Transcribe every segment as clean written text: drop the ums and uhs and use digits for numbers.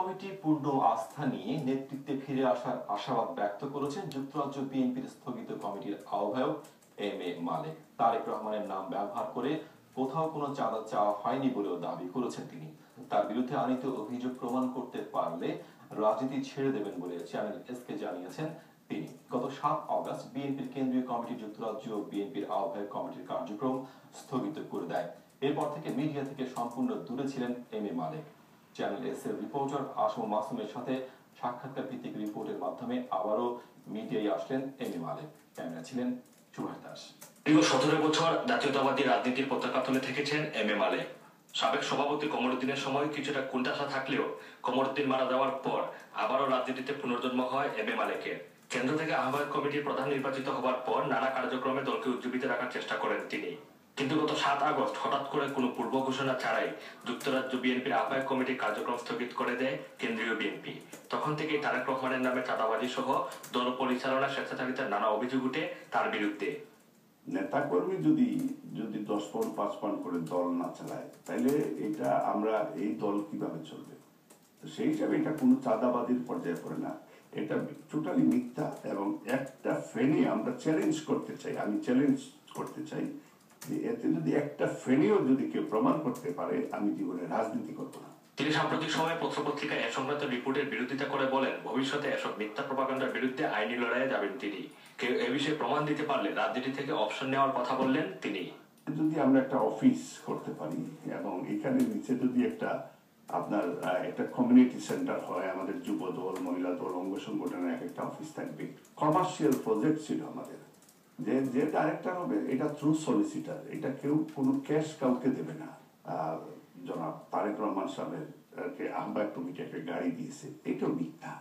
Committee পূর্ণ আস্থা নিয়ে নেতৃত্বে ফিরে আসার আশাবাদ ব্যক্ত করেছেন যুক্তরাজ্য বিএনপির স্থগিত কমিটির আহ্বায়ক এম এ মালেক। তারেক রহমানের নাম ব্যবহার করে কোথাও কোনো চাঁদা চাওয়া হয়নি বলেও দাবি করেছেন তিনি। তার বিরুদ্ধে আনিত অভিযোগ প্রমাণ করতে পারলে রাজনীতি ছেড়ে দেবেন বলে চ্যানেল এসকে জানিয়েছেন তিনি। গত ৭ অগস্ট বিএনপির কেন্দ্রীয় কমিটি যুক্তরাজ্য বিএনপির আহ্বায়ক কমিটির কার্যক্রম স্থগিত করে দেয়। এরপর থেকে মিডিয়া থেকে সম্পূর্ণ দূরে ছিলেন M A Malek. Channel S এর রিপোর্টার আসম মাসুমের সাথে সাক্ষাৎকার ভিত্তিক রিপোর্টের মাধ্যমে আবারও মিডিয়ায় আসলেন এম এ মালেক। ক্যামেরা ছিলেন সুভাষ দাস। দীর্ঘ ১৭ বছর জাতীয়তাবাদী রাজনীতির পতাকা তুলে থেকেছেন এম এ মালেক। সাবেক সভাপতি কমরুদ্দিনের সময় কিছুটা কুণ্ঠাসা থাকলেও কমরুদ্দিন মারা যাওয়ার পর আবারও রাজনীতিতে পুনর্জন্ম হয় এম এ মালেকের। কেন্দ্র থেকে আহ্বায়ক কমিটির প্রধান নির্বাচিত হবার পর নানা কার্যক্রমে দলকে উজ্জীবিত রাখার চেষ্টা করেন তিনি। কিন্তু গত ৭ আগস্ট হঠাৎ করে কোনো পূর্ব ঘোষণা ছাড়াই যুক্তরাজ্য বিএনপির আহ্বায়ক কমিটির কার্যক্রম স্থগিত করে দেয় কেন্দ্রীয় বিএনপি। তখন থেকেই তারেক রহমানের নামে চাঁদাবাজি সহ দল পরিচালনা স্বেচ্ছাচারিতার নানা অভিযোগ উঠে তার বিরুদ্ধে। নেতাকর্মী যদি 10 পাউন্ড 5 পাউন্ড করে দল না চালায় তাহলে এটা আমরা এই দল কিভাবে চলবে? সেই হিসাবে এটা কোনো চাঁদাবাদীর পর্যায়ে পড়ে না, এটা টোটালি মিথ্যা। এবং একটা ফেনি আমরা চ্যালেঞ্জ করতে চাই, আমি চ্যালেঞ্জ করতে চাই যে এতে যদি একটা ফেনিও যদি কেউ প্রমাণ করতে পারে আমি জীবনে রাজনীতি করবো না। তিনি সাম্প্রতিক সময়ে পত্রপত্রিকায় এ সংক্রান্ত রিপোর্টের বিরোধিতা করে বলেন, ভবিষ্যতে এসব মিথ্যা প্রপাগান্ডার বিরুদ্ধে আইনি লড়াইয়ে যাবেন তিনি। কেউ এ বিষয়ে প্রমাণ দিতে পারলে রাজনীতি থেকে অপশন নেওয়ার কথা বললেন তিনি। যদি আমরা একটা অফিস করতে পারি এবং এখানে নিচে যদি একটা কমিউনিটি সেন্টার হয়, আমাদের যুব দল, মহিলা দল, অঙ্গ সংগঠনের একটা অফিস থাকবে। কমার্শিয়াল প্রজেক্ট ছিল আমাদের, যে ডাইরেক্টর হবে এটা থ্রু সলিসিটার, এটা কেউ কোনো ক্যাশ কাউকে দেবে না। জনাব তারেক রহমান সাহেবের আহ্বায়ক কমিটি একটা গাড়ি দিয়েছে, এটাও মিথ্যা।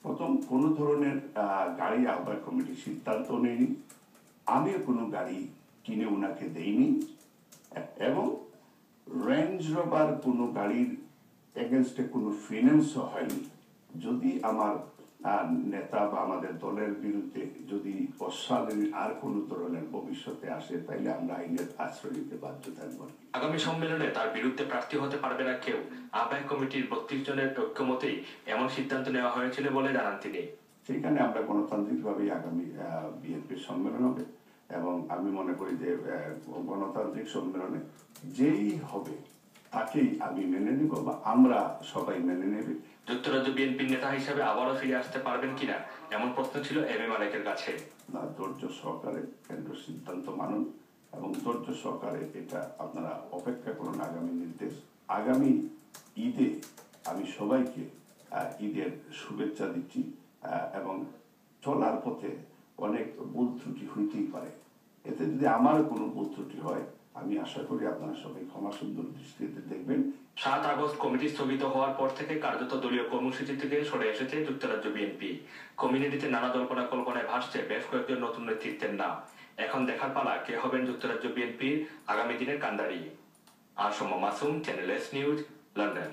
প্রথম কোনো ধরনের গাড়ি আহ্বায়ক কমিটি সিদ্ধান্ত নেয়নি, আমিও কোনো গাড়ি কিনে ওনাকে দেইনি, এবং রেঞ্জ রোভার কোনো গাড়ির এগেনস্টে কোনো ফিন্যান্সও হয়নি। যদি আমার নেতা বা আমাদের দলের বিরুদ্ধে যদি অশালীন আর কোনো ধরনের ভবিষ্যতে আসে তাইলে আমরা আইনের আশ্রয় নিতে বাধ্য থাকবো। আগামী সম্মেলনে তার বিরুদ্ধে প্রার্থী হতে পারবে না কেউ। আহ্বায়ক কমিটির ৩২ জনের ঐক্যমতেই এমন সিদ্ধান্ত নেওয়া হয়েছিল বলে জানান তিনি। সেখানে আমরা গণতান্ত্রিকভাবে আগামী বিএনপির সম্মেলন হবে এবং আমি মনে করি যে গণতান্ত্রিক সম্মেলনে যেই হবে তাকেই আমি মেনে নিব বা আমরা সবাই মেনে নেবে। যুক্তরাজ্য বিএনপির নেতা হিসেবে আবারও ফিরে আসতে পারবেন কিনা এমন প্রশ্ন ছিল এম এ মালেকের কাছে। না, ধৈর্য সহকারে কেন্দ্র সিদ্ধান্ত মানুন এবং ধৈর্য সহকারে এটা আপনারা অপেক্ষা করুন আগামী নির্দেশ। আগামী ঈদে আমি সবাইকে ঈদের শুভেচ্ছা দিচ্ছি এবং চলার পথে অনেক ভুল ত্রুটি হইতেই পারে, এতে যদি আমার কোনো ভুল ত্রুটি হয় আমি আশা করি আপনারা সবাই ক্ষমা সুন্দর দৃষ্টিতে দেখবেন। ৭ আগস্ট কমিটি স্থগিত হওয়ার পর থেকে কার্যত দলীয় কর্মসূচি থেকে সরে এসেছে যুক্তরাজ্য বিএনপি। কমিউনিটিতে নানা জল্পনা কল্পনায় ভাসছে বেশ কয়েকজন নতুন নেতৃত্বের নাম। এখন দেখার পালা কে হবেন যুক্তরাজ্য বিএনপির আগামী দিনের কান্ডারি। Asam Masum, channel S news, London.